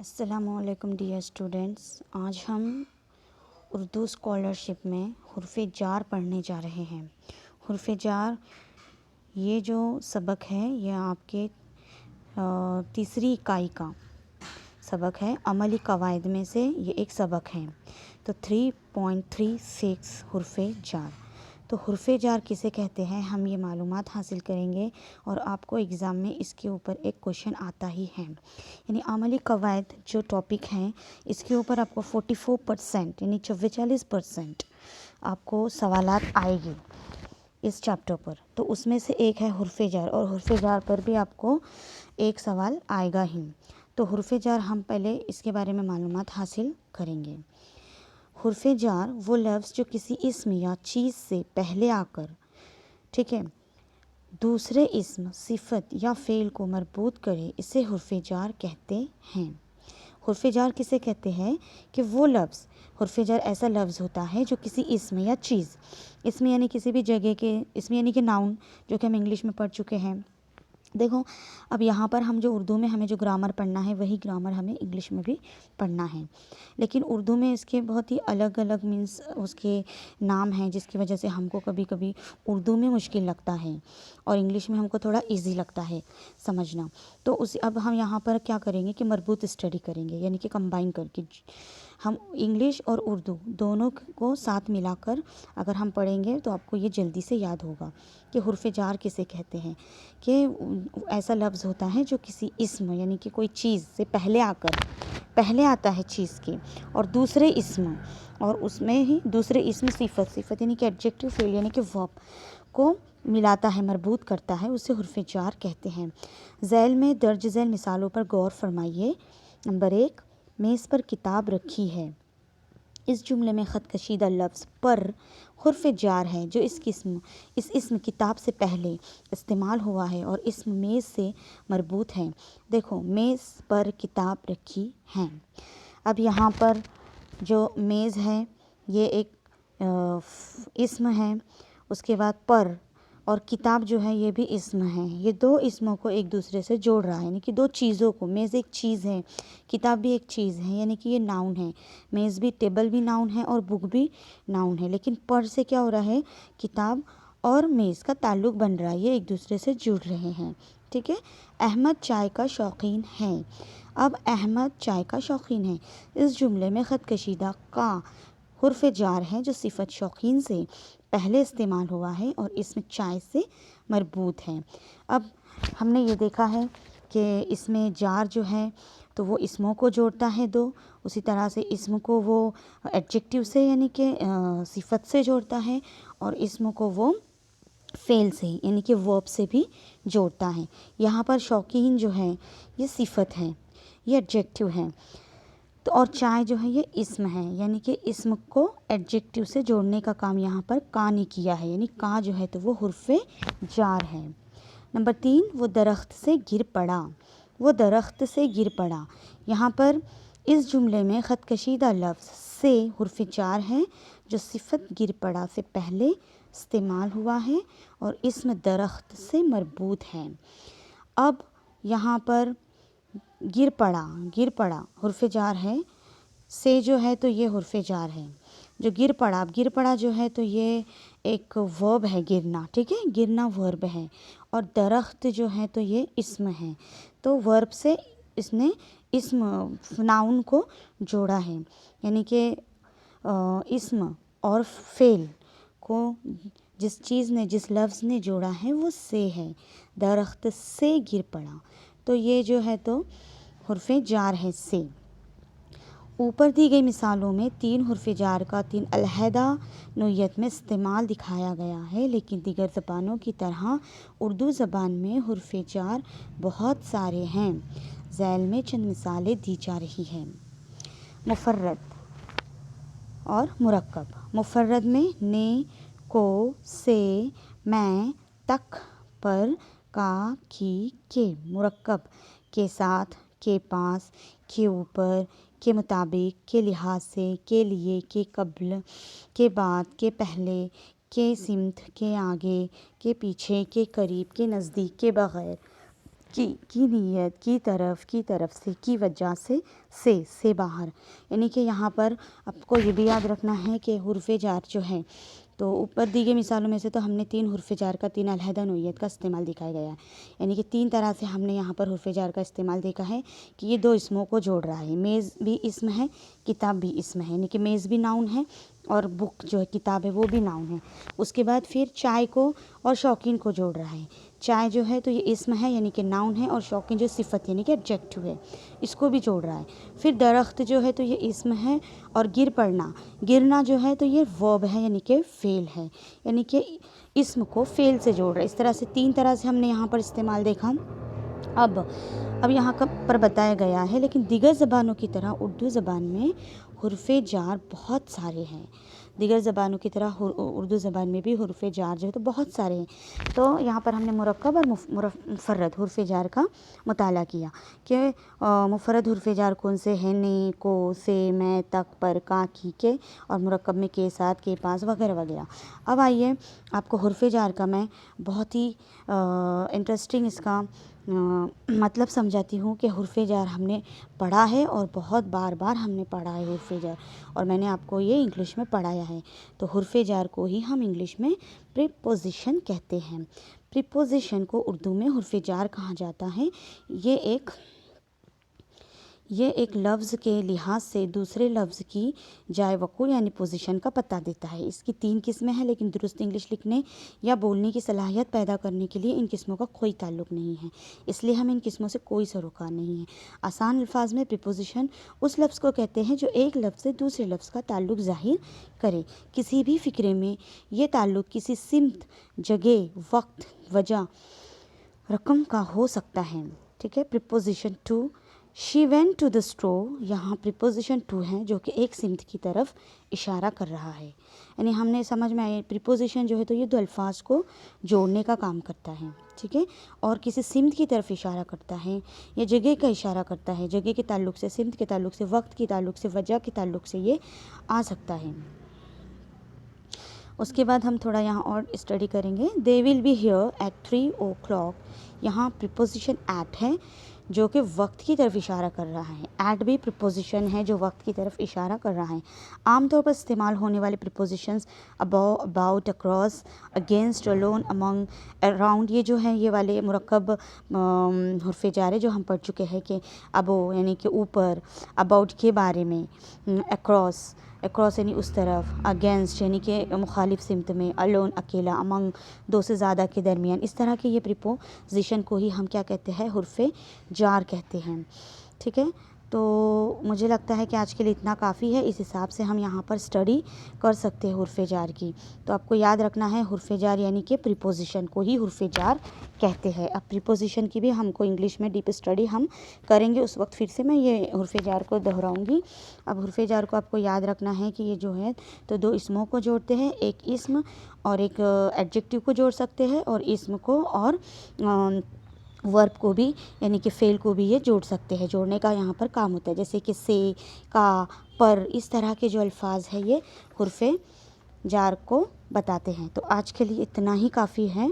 السلام علیکم dear students, آج ہم اردو اسکالرشپ میں حرف جار پڑھنے جا رہے ہیں۔ حرف جار یہ جو سبق ہے یہ آپ کے تیسری اکائی کا سبق ہے۔ عملی قواعد میں سے یہ ایک سبق ہے۔ تو 3.36 حرف جار۔ تو حرف جار کسے کہتے ہیں ہم یہ معلومات حاصل کریں گے، اور آپ کو ایگزام میں اس کے اوپر ایک کوشچن آتا ہی ہے۔ یعنی عملی قواعد جو ٹاپک ہیں اس کے اوپر آپ کو 44% یعنی 44% آپ کو سوالات آئے گی اس چیپٹر پر۔ تو اس میں سے ایک ہے حرف جار، اور حرف جار پر بھی آپ کو ایک سوال آئے گا ہی۔ تو حرف جار ہم پہلے اس کے بارے میں معلومات حاصل کریں گے۔ حرف جار وہ لفظ جو کسی اسم یا چیز سے پہلے آ کر دوسرے اسم، صفت یا فعل کو مربوط کرے، اسے حرف جار کہتے ہیں۔ حرف جار کسے کہتے ہیں کہ وہ لفظ، حرف جار ایسا لفظ ہوتا ہے جو کسی اسم یا چیز، اسم یعنی کسی بھی جگہ کے، اسم یعنی کہ ناؤن، جو کہ ہم انگلش میں پڑھ چکے ہیں۔ دیکھو اب یہاں پر ہم جو اردو میں ہمیں جو گرامر پڑھنا ہے وہی گرامر ہمیں انگلش میں بھی پڑھنا ہے، لیکن اردو میں اس کے بہت ہی الگ الگ مینس اس کے نام ہیں، جس کی وجہ سے ہم کو کبھی کبھی اردو میں مشکل لگتا ہے اور انگلش میں ہم کو تھوڑا ایزی لگتا ہے سمجھنا۔ تو اب ہم یہاں پر کیا کریں گے کہ مربوط اسٹڈی کریں گے، یعنی کہ کمبائن کر کے ہم انگلش اور اردو دونوں کو ساتھ ملا کر اگر ہم پڑھیں گے تو آپ کو یہ جلدی سے یاد ہوگا کہ حرف جار کسے کہتے ہیں۔ کہ ایسا لفظ ہوتا ہے جو کسی اسم یعنی کہ کوئی چیز سے پہلے آ کر، پہلے آتا ہے چیز کے، اور دوسرے اسم، اور اس میں ہی دوسرے اسم صفت یعنی کہ ایڈجیکٹو، فعل یعنی کہ ورب کو ملاتا ہے، مربوط کرتا ہے، اسے حرف جار کہتے ہیں۔ ذیل میں درج ذیل مثالوں پر غور فرمائیے۔ نمبر 1، میز پر کتاب رکھی ہے۔ اس جملے میں خط کشیدہ لفظ پر حرف جار ہے جو اس اسم کتاب سے پہلے استعمال ہوا ہے اور اسم میز سے مربوط ہے۔ دیکھو میز پر کتاب رکھی ہے۔ اب یہاں پر جو میز ہے یہ ایک اسم ہے، اس کے بعد پر اور کتاب جو ہے یہ بھی اسم ہے۔ یہ دو اسموں کو ایک دوسرے سے جوڑ رہا ہے، یعنی کہ دو چیزوں کو، میز ایک چیز ہے، کتاب بھی ایک چیز ہے، یعنی کہ یہ ناؤن ہے۔ میز بھی، ٹیبل بھی ناؤن ہے اور بک بھی ناؤن ہے، لیکن پر سے کیا ہو رہا ہے، کتاب اور میز کا تعلق بن رہا ہے، یہ ایک دوسرے سے جڑ رہے ہیں۔ ٹھیک ہے۔ احمد چائے کا شوقین ہے۔ اب احمد چائے کا شوقین ہے، اس جملے میں خط کشیدہ کا حرف جار ہے جو صفت شوقین سے پہلے استعمال ہوا ہے اور اسم چائے سے مربوط ہے۔ اب ہم نے یہ دیکھا ہے کہ اس میں جار جو ہے تو وہ اسموں کو جوڑتا ہے دو، اسی طرح سے اسم کو وہ ایڈجیکٹیو سے یعنی کہ صفت سے جوڑتا ہے، اور اسم کو وہ فعل سے یعنی کہ ورب سے بھی جوڑتا ہے۔ یہاں پر شوقین جو ہے یہ صفت ہے، یہ ایڈجیکٹیو ہے، تو اور چائے جو ہے یہ اسم ہے، یعنی کہ اسم کو ایڈجیکٹیو سے جوڑنے کا کام یہاں پر کا نے کیا ہے، یعنی کا جو ہے تو وہ حرف جار ہے۔ نمبر 3، وہ درخت سے گر پڑا۔ وہ درخت سے گر پڑا، یہاں پر اس جملے میں خط کشیدہ لفظ سے حرف جار ہے جو صفت گر پڑا سے پہلے استعمال ہوا ہے اور اسم درخت سے مربوط ہے۔ اب یہاں پر گر پڑا حرف جار ہے، سے جو ہے تو یہ حرف جار ہے جو گر پڑا۔ اب گر پڑا جو ہے تو یہ ایک ورب ہے، گرنا، ٹھیک ہے، گرنا ورب ہے، اور درخت جو ہے تو یہ اسم ہے، تو ورب سے اس نے اسم ناؤن کو جوڑا ہے، یعنی کہ اسم اور فعل کو جس چیز نے، جس لفظ نے جوڑا ہے وہ سے ہے، درخت سے گر پڑا، تو یہ جو ہے تو حرف جار ہے سے۔ اوپر دی گئی مثالوں میں 3 حرف جار کا 3 علیحدہ نوعیت میں استعمال دکھایا گیا ہے، لیکن دیگر زبانوں کی طرح اردو زبان میں حرف جار بہت سارے ہیں۔ ذیل میں چند مثالیں دی جا رہی ہیں۔ مفرد اور مرکب۔ مفرد میں نے، کو، سے، میں، تک، پر، کا، کی، کے۔ مرکب کے ساتھ، کے پاس، کے اوپر، کے مطابق، کے لحاظ سے، کے لیے، کے قبل، کے بعد، کے پہلے، کے سمت، کے آگے، کے پیچھے، کے قریب، کے نزدیک، کے بغیر، کی نیت، کی طرف سے، کی وجہ سے باہر، یعنی کہ یہاں پر آپ کو یہ بھی یاد رکھنا ہے کہ حرف جار جو ہے، تو اوپر دی گئی مثالوں میں سے تو ہم نے 3 حرف جار کا 3 علیحدہ نوعیت کا استعمال دکھایا گیا ہے، یعنی کہ 3 طرح سے ہم نے یہاں پر حرف جار کا استعمال دیکھا ہے کہ یہ 2 اسموں کو جوڑ رہا ہے۔ میز بھی اسم ہے، کتاب بھی اسم ہے، یعنی کہ میز بھی ناؤن ہے اور بک جو ہے کتاب ہے وہ بھی ناؤن ہے۔ اس کے بعد پھر چائے کو اور شوقین کو جوڑ رہا ہے۔ چائے جو ہے تو یہ اسم ہے، یعنی کہ ناؤن ہے، اور شوقین جو صفت یعنی کہ ایڈجیکٹو ہے، اس کو بھی جوڑ رہا ہے۔ پھر درخت جو ہے تو یہ اسم ہے، اور گرنا جو ہے تو یہ ورب ہے، یعنی کہ فعل ہے، یعنی کہ اسم کو فعل سے جوڑ رہا ہے۔ اس طرح سے 3 طرح سے ہم نے یہاں پر استعمال دیکھا۔ اب یہاں پر بتایا گیا ہے، لیکن دیگر زبانوں کی طرح اردو زبان میں حرف جار بہت سارے ہیں۔ دیگر زبانوں کی طرح اردو زبان میں بھی حرف جار جو ہے تو بہت سارے ہیں۔ تو یہاں پر ہم نے مرکب اور مفرد حرف جار کا مطالعہ کیا کہ مفرد حرف جار کون سے ہیں، نے، کو، سے، میں، تک، پر، کا، کی، کے، اور مرکب میں کے ساتھ، کے پاس وغیرہ وغیرہ۔ اب آئیے آپ کو حرف جار کا میں بہت ہی انٹرسٹنگ اس کا مطلب سمجھاتی ہوں کہ حرف جار ہم نے پڑھا ہے اور بہت بار ہم نے پڑھا ہے حرف جار، اور میں نے آپ کو یہ انگلش میں پڑھایا ہے۔ تو حرف جار کو ہی ہم انگلش میں پریپوزیشن کہتے ہیں۔ پریپوزیشن کو اردو میں حرف جار کہا جاتا ہے۔ یہ ایک لفظ کے لحاظ سے دوسرے لفظ کی جائے وقوع یعنی پوزیشن کا پتہ دیتا ہے۔ اس کی 3 قسمیں ہیں، لیکن درست انگلش لکھنے یا بولنے کی صلاحیت پیدا کرنے کے لیے ان قسموں کا کوئی تعلق نہیں ہے، اس لیے ہم ان قسموں سے کوئی سروکار نہیں ہے۔ آسان الفاظ میں پریپوزیشن اس لفظ کو کہتے ہیں جو ایک لفظ سے دوسرے لفظ کا تعلق ظاہر کرے۔ کسی بھی فقرے میں یہ تعلق کسی سمت، جگہ، وقت، وجہ، رقم کا ہو سکتا ہے۔ ٹھیک ہے۔ Preposition to, she went to the store, یہاں پریپوزیشن ٹو ہے جو کہ ایک سمت کی طرف اشارہ کر رہا ہے، یعنی ہم نے سمجھ میں آئے پریپوزیشن جو ہے تو یہ 2 الفاظ کو جوڑنے کا کام کرتا ہے، ٹھیک ہے، اور کسی سمت کی طرف اشارہ کرتا ہے یا جگہ کا اشارہ کرتا ہے، جگہ کے تعلق سے، سمت کے تعلق سے، وقت کے تعلق سے، وجہ کے تعلق سے یہ آ سکتا ہے۔ اس کے بعد ہم تھوڑا یہاں اور اسٹڈی کریں گے۔ They will be here at 3 o'clock، یہاں پریپوزیشن ایٹ ہے جو کہ وقت کی طرف اشارہ کر رہا ہے۔ ایٹ بھی پریپوزیشن ہے جو وقت کی طرف اشارہ کر رہا ہے۔ عام طور پر استعمال ہونے والے prepositions above, about, across, against, alone, among, around, یہ جو ہیں یہ والے مرکب حرف جار جو ہم پڑھ چکے ہیں کہ ابو یعنی کہ اوپر، اباؤٹ کے بارے میں، اکراس یعنی اس طرف، اگینسٹ یعنی کہ مخالف سمت میں، الون اکیلا، امنگ 2 سے زیادہ کے درمیان، اس طرح کے یہ پریپوزیشن کو ہی ہم کیا کہتے ہیں، حرف جار کہتے ہیں۔ ٹھیک ہے، تو مجھے لگتا ہے کہ آج کے لیے اتنا کافی ہے، اس حساب سے ہم یہاں پر اسٹڈی کر سکتے ہیں حرف جار کی۔ تو آپ کو یاد رکھنا ہے حرف جار یعنی کہ پریپوزیشن کو ہی حرف جار کہتے ہیں۔ اب پریپوزیشن کی بھی ہم کو انگلش میں ڈیپ اسٹڈی ہم کریں گے، اس وقت پھر سے میں یہ حرف جار کو دہراؤں گی۔ اب حرف جار کو آپ کو یاد رکھنا ہے کہ یہ جو ہے تو 2 اسموں کو جوڑتے ہیں، ایک اسم اور ایک ایڈجیکٹو کو جوڑ سکتے ہیں، اور اسم کو اور ورب کو بھی یعنی کہ فعل کو بھی یہ جوڑ سکتے ہیں، جوڑنے کا یہاں پر کام ہوتا ہے، جیسے کہ سے، کا، پر، اس طرح کے جو الفاظ ہیں یہ حرف جار کو بتاتے ہیں۔ تو آج کے لیے اتنا ہی کافی ہے۔